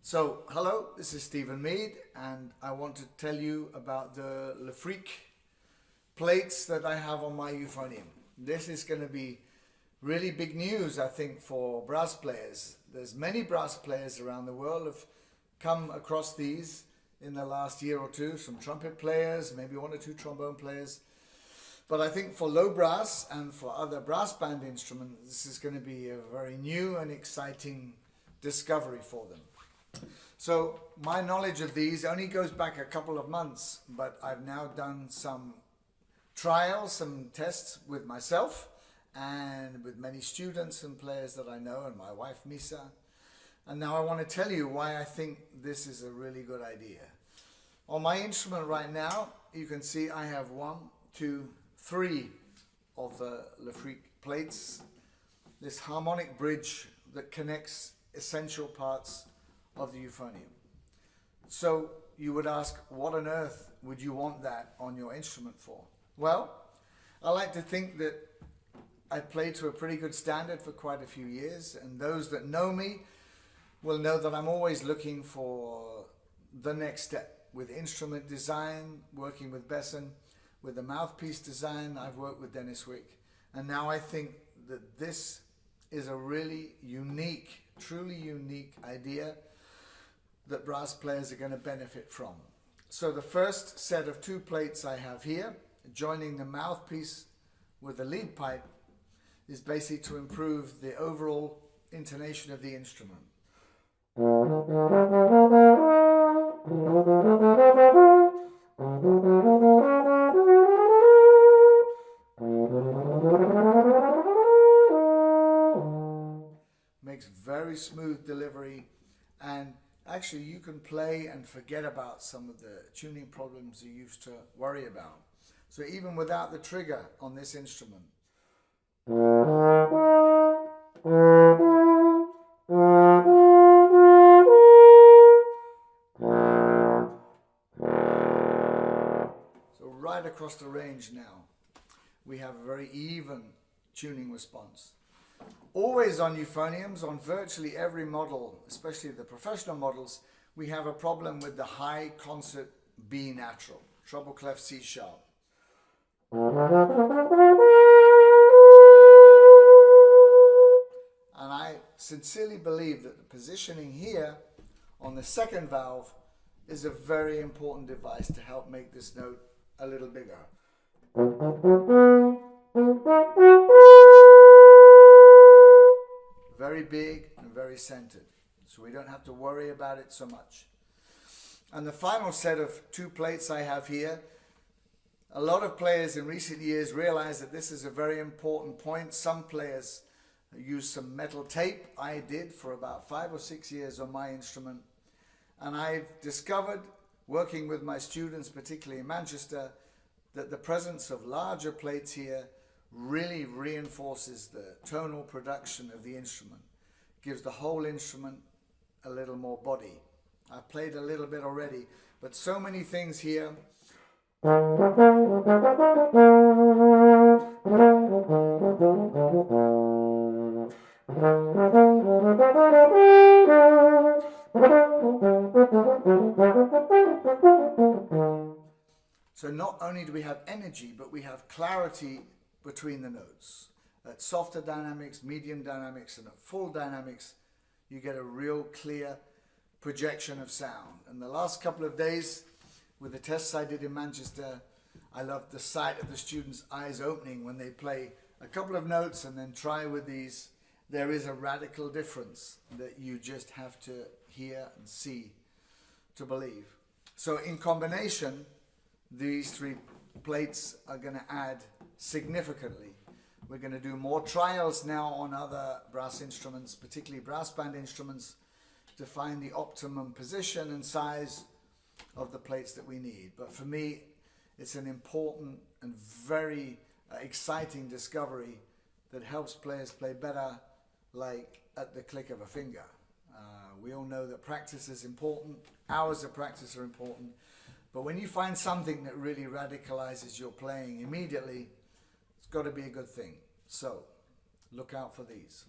So, hello, this is Stephen Mead, and I want to tell you about the LefreQue plates that I have on my euphonium. This is going to be really big news, I think, for brass players. There's many brass players around the world have come across these in the last year or two, some trumpet players, maybe one or two trombone players. But I think for low brass and for other brass band instruments, this is going to be a very new and exciting discovery for them. So my knowledge of these only goes back a couple of months, but I've now done some trials, some tests with myself and with many students and players that I know, and my wife Misa. And now I want to tell you why I think this is a really good idea. On my instrument right now, you can see I have 1, 2, 3 of the LefreQue plates. This harmonic bridge that connects essential parts of the euphonium. So you would ask, what on earth would you want that on your instrument for? Well, I like to think that I've played to a pretty good standard for quite a few years, and those that know me will know that I'm always looking for the next step with instrument design, working with Besson, with the mouthpiece design. I've worked with Dennis Wick, and now I think that this is a really unique, truly unique idea that brass players are going to benefit from. So the first set of 2 plates I have here, joining the mouthpiece with the lead pipe, is basically to improve the overall intonation of the instrument. Makes very smooth delivery, and actually you can play and forget about some of the tuning problems you used to worry about. So even without the trigger on this instrument, so right across the range now, we have a very even tuning response. Always on euphoniums, on virtually every model, especially the professional models, we have a problem with the high concert B natural, treble clef C sharp. And I sincerely believe that the positioning here on the second valve is a very important device to help make this note a little bigger. Very big and very centered, so we don't have to worry about it so much. And the final set of 2 plates I have here, a lot of players in recent years realize that this is a very important point. Some players use some metal tape. I did for about 5 or 6 years on my instrument, and I've discovered, working with my students, particularly in Manchester, that the presence of larger plates here really reinforces the tonal production of the instrument, gives the whole instrument a little more body. I've played a little bit already, but so many things here. So not only do we have energy, but we have clarity between the notes. At softer dynamics, medium dynamics, and at full dynamics, you get a real clear projection of sound. And the last couple of days, with the tests I did in Manchester, I loved the sight of the students' eyes opening when they play a couple of notes and then try with these. There is a radical difference that you just have to hear and see to believe. So in combination, these 3 plates are going to add significantly. We're going to do more trials now on other brass instruments, particularly brass band instruments, to find the optimum position and size of the plates that we need. But for me, it's an important and very exciting discovery that helps players play better, like at the click of a finger. We all know that practice is important, hours of practice are important, but when you find something that really radicalizes your playing immediately, it's got to be a good thing. So look out for these.